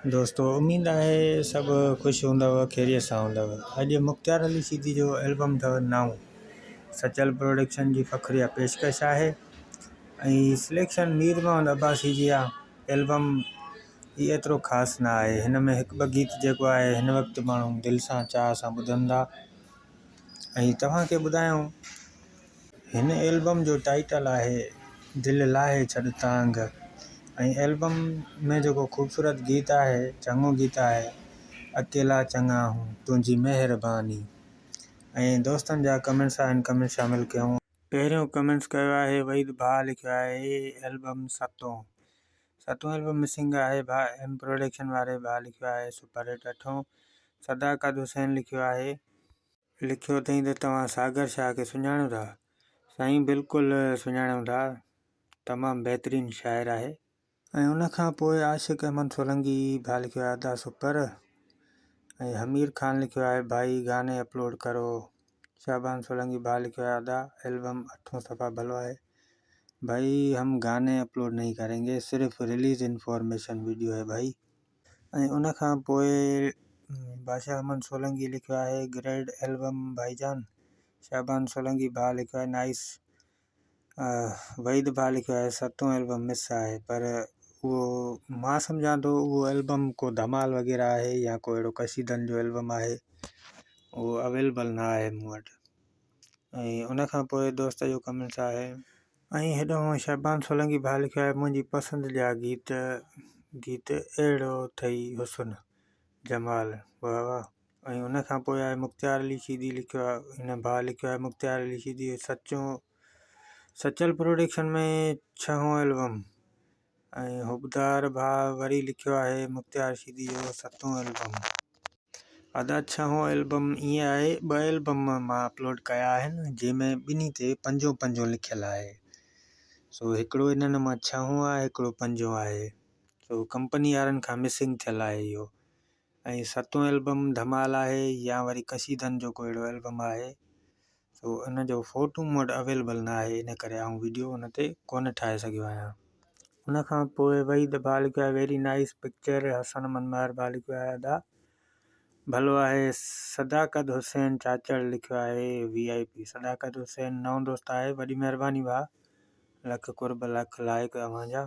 दोस्तों उम्मीद आहे सब ख़ुशि हूंदव, ख़ैरियत सां हूंदव। अॼु मुख़्तियार अली सीधी जो एल्बम अथव नओं। सचल प्रोडक्शन जी फ़ख़्रिया पेशकश आहे ऐं सिलेक्शन मीर मोहम्मद अब्बासी जी आहे। एल्बम ही एतिरो ख़ासि न आहे, हिन में हिकु ॿ गीत जेको आहे हिन वक़्तु माण्हू दिलि सां चाह सां ॿुधनि था। ऐं तव्हांखे ॿुधायूं, हिन एल्बम जो टाइटल आहे दिलि लाहे छॾ तांग। ऐं एल्बम में जेको ख़ूबसूरत गीत आहे, चङो गीत आहे, अकेला चङा हूं तुंहिंजी महिरबानी। ऐं दोस्तनि जा कमेंट्स आहिनि, कमेंट शामिलु कयूं। पहिरियों कमेंट्स कयो आहे वहीद भाउ, लिखियो आहे एल्बम सतों एल्बम मिसिंग आहे भाउ। एम प्रोडक्शन वारे भाउ लिखियो आहे सुपर हिट 8। सदाकत हुसैन लिखियो आहे, लिखियो अथई त तव्हां सागर शाह खे सुञाणो था? साईं बिल्कुलु सुञाणूं था, तमामु बहितरीनु शाइरु आहे। ऐं उनखां पोइ आशिक़ अहमद सोलंकी भाउ लिखियो आहे अदा सुपर। ऐं हमीर ख़ान लिखियो आहे भाई गाने अपलोड करो। शाहबान सोलंकी भाउ लिखियो आहे अदा एल्बम 8 सफ़ा भलो है भाई, हम गाने अपलोड नहीं करेंगे, सिर्फ रिलीज़ इन्फॉर्मेशन वीडियो है भाई। ऐं उनखां पोइ बादशाह अहमद सोलंकी लिखियो आहे ग्रेड एल्बम भाईजान। शाहबान सोलंकी भाउ लिखियो आहे नाइस। वहीद भाउ लिखियो आहे सतों एल्बम मिस आहे, पर उहो मां सम्झां थो उहो एल्बम को धमाल वग़ैरह आहे या को अहिड़ो कशीदनि जो एल्बम आहे, उहो अवेलेबल न आहे मूं वटि। ऐं उनखां पोइ दोस्त जो कमेंट्स आहे, ऐं हेॾो शाहबान सोलंकी भाउ लिखियो आहे मुंहिंजी पसंदि जा गीत अहिड़ो अथई हुस्न जमाल, वाह वाह। ऐं उनखां पोइ आहे मुख़्तियार अली शीदी लिखियो आहे, हिन भाउ लिखियो आहे मुख़्तियार अली शीदी सचल प्रोडक्शन में 6हों एल्बम। ऐं हुबदार भाउ वरी लिखियो आहे मुख़्तियार शीदी जो 7हों एल्बम। अदा 6हों एल्बम ईअं आहे, 2 एल्बम मां अपलोड कया आहिनि जंहिंमें ॿिन्ही ते 5 लिखियलु आहे। सो हिकिड़ो इन्हनि मां 6हों आहे, हिकिड़ो 5हों आहे। सो कंपनी वारनि खां मिसिंग थियलु आहे इहो। ऐं 7हों एल्बम धमाल आहे या वरी कशीदनि जो को अहिड़ो एल्बम आहे। सो इन जो फ़ोटो मूं वटि अवेलेबल न आहे, इन करे आउं वीडियो उन ते कोन ठाहे सघियो आहियां। उनखां पोइ वहीद भाउ लिखियो आहे वेरी नाइस पिक्चर। हसन मनमार भाउ लिखियो आहे अदा भलो आहे। सदाकत हुसैन चाचड़ लिखियो आहे VIP। सदाकत हुसैन नओं दोस्त आहे, वॾी महिरबानी भाउ, लख कुर्ब लख लाइक अव्हांजा।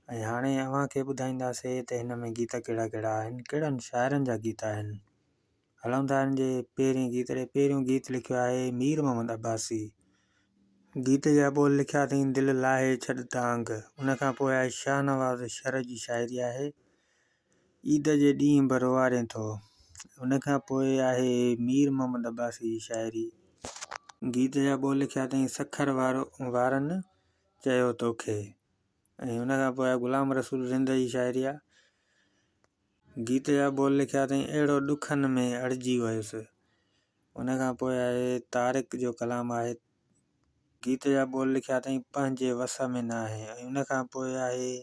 ऐं हाणे अव्हांखे ॿुधाईंदासीं त हिन में गीत कहिड़ा कहिड़ा आहिनि, कहिड़नि शाइरनि जा गीत आहिनि। हलूं था हिन जे पहिरें गीत ते। पहिरियों गीत लिखियो आहे मीर मोहम्मद अब्बासी। गीत जा बोल लिखिया अथई दिलि लाहे छॾ तांग। उनखां पोइ आहे शाहनवाज़ शर जी शाइरी आहे ईद जे ॾींहुं बि रोआरे थो। उनखां पोइ आहे मीर मोहम्मद अब्बासी जी शाइरी। गीत जा बोल लिखिया अथई सखर वारनि चयो तोखे। ऐं उनखां पोइ आहे ग़ुलाम रसूल ज़िंद जी शाइरी आहे। गीत जा बोल लिखिया अथई अहिड़ो ॾुखनि में अड़िजी वियुसि। उनखां पोइ आहे तारिक जो कलाम आहे। गीत जा बोल लिखिया अथई पंहिंजे वस में न आहे। ऐं उनखां पोइ आहे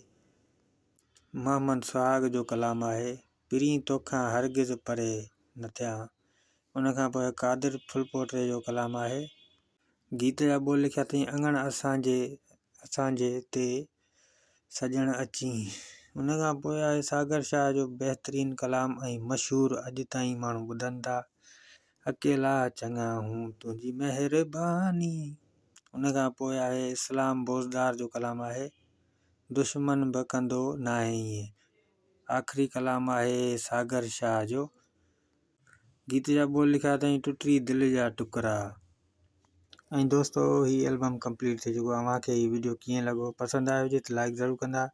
मोहम्मद सुहाग जो कलाम आहे पिरी तोखां हरगिज़ परे न थिया। उनखां पोइ कादिर फुलपोटे जो कलाम आहे। गीत जा बोल लिखिया अथई अंगण असांजे ते सजण अची। उनखां पोइ आहे सागर शाह जो बहितरीनु कलाम ऐं मशहूरु अॼु ताईं माण्हू ॿुधनि था, अकेला चङा हूं तुंहिंजी महिरबानी। उनखां पोइ आहे इस्लाम बोज़दार जो कलाम आहे दुश्मन बि कंदो न आहे ईअं। आख़िरी कलाम आहे सागर शाह जो। गीत जा बोल लिखिया अथई टुटी दिलि जा टुकड़ा। ऐं दोस्तो ही एल्बम कंप्लीट थी चुको। अव्हांखे ही वीडियो कीअं लॻो, पसंदि आयो हुजे त लाइक ज़रूरु कंदा,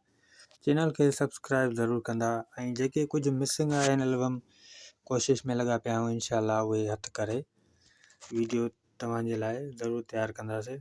चैनल खे सब्सक्राइब ज़रूरु कंदा। ऐं जेके कुझु मिसिंग आहिनि एल्बम, कोशिशि में लॻा पिया आहियूं, इनशाला उहे हथु करे वीडियो तव्हांजे लाइ ज़रूरु तयारु कंदासीं।